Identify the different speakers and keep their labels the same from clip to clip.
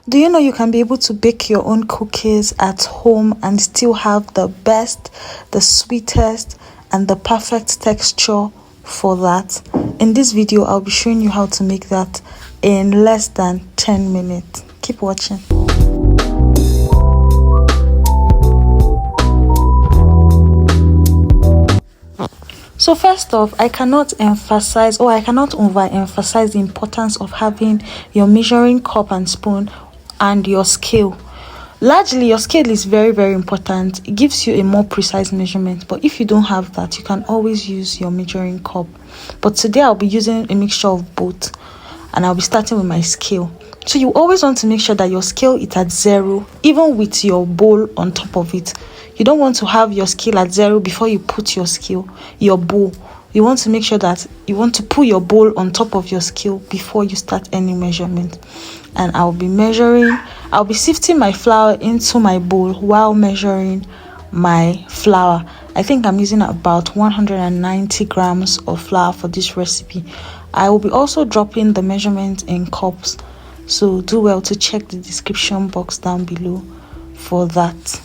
Speaker 1: Do you know you can be able to bake your own cookies at home and still have the best, the sweetest, and the perfect texture for that? In this video, I'll be showing you how to make that in less than 10 minutes. Keep watching. So first off, I cannot overemphasize the importance of having your measuring cup and spoon and your scale. Largely, your scale is very, very important. It gives you a more precise measurement, but if you don't have that, you can always use your measuring cup. But today I'll be using a mixture of both, and I'll be starting with my scale. So you always want to make sure that your scale is at 0, even with your bowl on top of it. You don't want to have your scale at 0 before you put your bowl. You want to make sure that you want to put your bowl on top of your scale before you start any measurement. And I'll be sifting my flour into my bowl while measuring my flour. I think I'm using about 190 grams of flour for this recipe. I will be also dropping the measurement in cups, so do well to check the description box down below for that.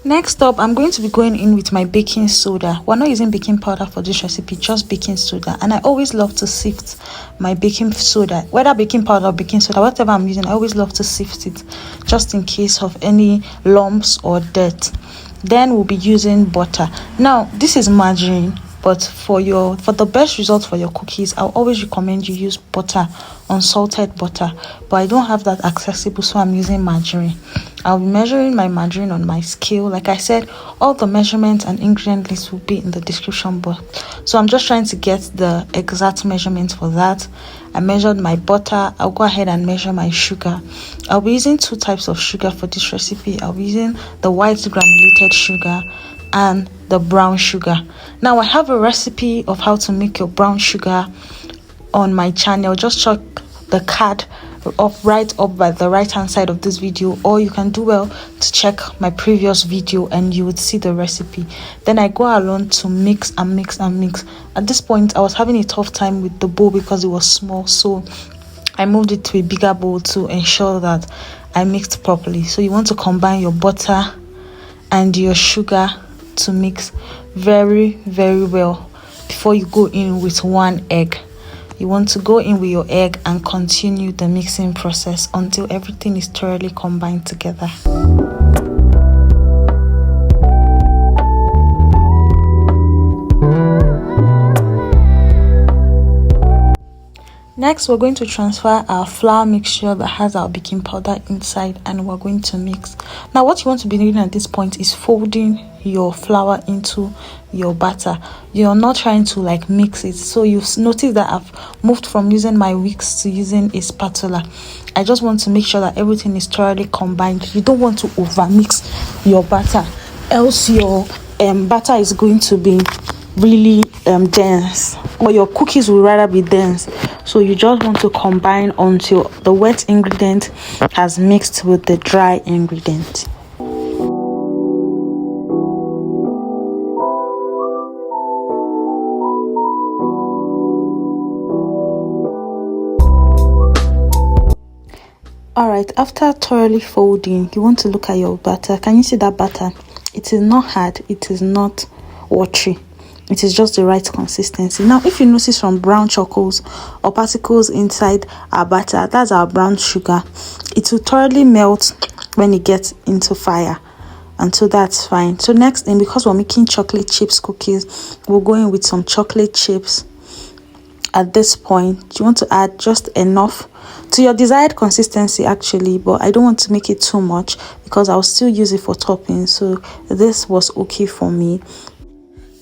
Speaker 1: Next up, I'm going to be going in with my baking soda. We're not using baking powder for this recipe, just baking soda. And I always love to sift my baking soda, whether baking powder or baking soda, whatever I'm using, I always love to sift it just in case of any lumps or dirt. Then we'll be using butter. Now, this is margarine, but for the best results for your cookies, I'll always recommend you use butter, unsalted butter. But I don't have that accessible, so I'm using margarine. I'll be measuring my margarine on my scale. Like I said, all the measurements and ingredient lists will be in the description box. So I'm just trying to get the exact measurements for that. I measured my butter. I'll go ahead and measure my sugar. I'll be using 2 types of sugar for this recipe. I'll be using the white granulated sugar and the brown sugar. Now I have a recipe of how to make your brown sugar on my channel. Just check the card right up by the right hand side of this video, or you can do well to check my previous video and you would see the recipe. Then I go along to mix and mix and mix. At this point I was having a tough time with the bowl because it was small, so I moved it to a bigger bowl to ensure that I mixed properly. So you want to combine your butter and your sugar to mix very, very well before you go in with 1 egg. You want to go in with your egg and continue the mixing process until everything is thoroughly combined together. Next, we're going to transfer our flour mixture that has our baking powder inside, and we're going to mix. Now, what you want to be doing at this point is folding your flour into your batter. You're not trying to mix it. So you've noticed that I've moved from using my whisk to using a spatula. I just want to make sure that everything is thoroughly combined. You don't want to over mix your batter, else your batter is going to be really dense, or your cookies will rather be dense. So you just want to combine until the wet ingredient has mixed with the dry ingredient. Alright, after thoroughly folding, you want to look at your batter. Can you see that batter? It is not hard, it is not watery. It is just the right consistency. Now, if you notice some brown chuckles or particles inside our batter, that's our brown sugar. It will thoroughly melt when it gets into fire, and so that's fine. So next thing, because we're making chocolate chips cookies, we'll go in with some chocolate chips. At this point, you want to add just enough to your desired consistency actually, but I don't want to make it too much because I'll still use it for topping. So this was okay for me.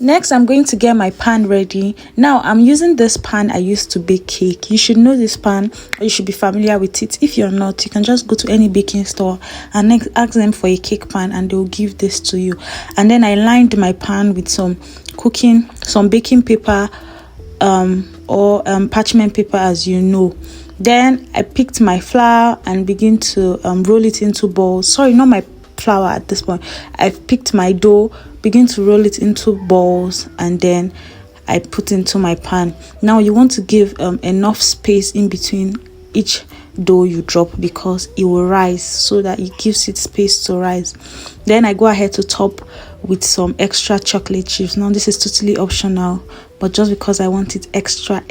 Speaker 1: Next, I'm going to get my pan ready. Now, I'm using this pan I used to bake cake. You should know this pan, or you should be familiar with it. If you're not, you can just go to any baking store and ask them for a cake pan and they'll give this to you. And then I lined my pan with some baking paper or parchment paper, as you know. Then I picked my flour and begin to roll it into balls. Sorry, not my flour at this point. I've picked my dough, begin to roll it into balls, and then I put into my pan. Now you want to give enough space in between each dough you drop, because it will rise, so that it gives it space to rise. Then I go ahead to top with some extra chocolate chips. Now this is totally optional, but just because I want it extra.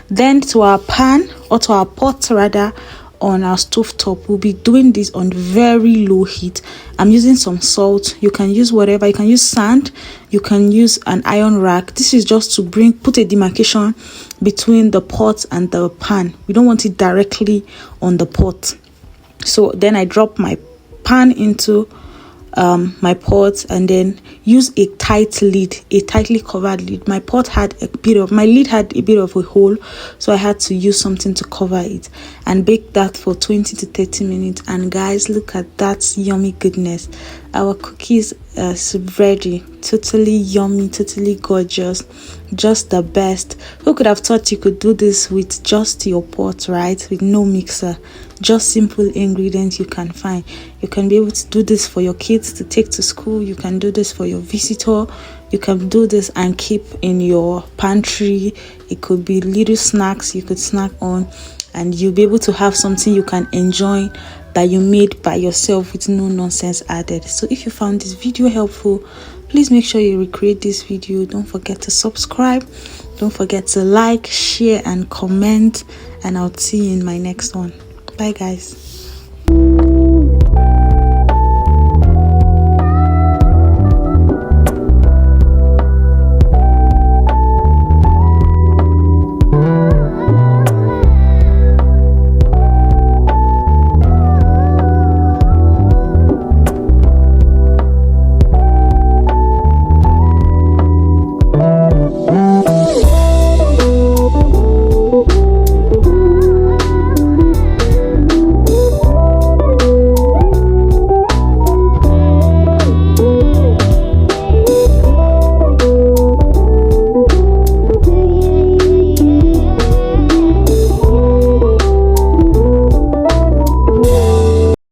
Speaker 1: Then to our pan, or to our pot rather, on our stove top, we'll be doing this on very low heat. I'm using some salt. You can use whatever. You can use sand, you can use an iron rack. This is just to put a demarcation between the pot and the pan. We don't want it directly on the pot. So then I drop my pan into my pot, and then use a tightly covered lid. My lid had a bit of a hole, so I had to use something to cover it, and bake that for 20 to 30 minutes. And guys, look at that yummy goodness. Our cookies are ready. Totally yummy, totally gorgeous, just the best. Who could have thought you could do this with just your pot, right? With no mixer, just simple ingredients you can find. You can be able to do this for your kids to take to school. You can do this for your visitor. You can do this and keep in your pantry. It could be little snacks you could snack on, and you'll be able to have something you can enjoy that you made by yourself with no nonsense added. So if you found this video helpful, please make sure you recreate this video. Don't forget to subscribe, don't forget to like, share and comment, and I'll see you in my next one. Bye guys.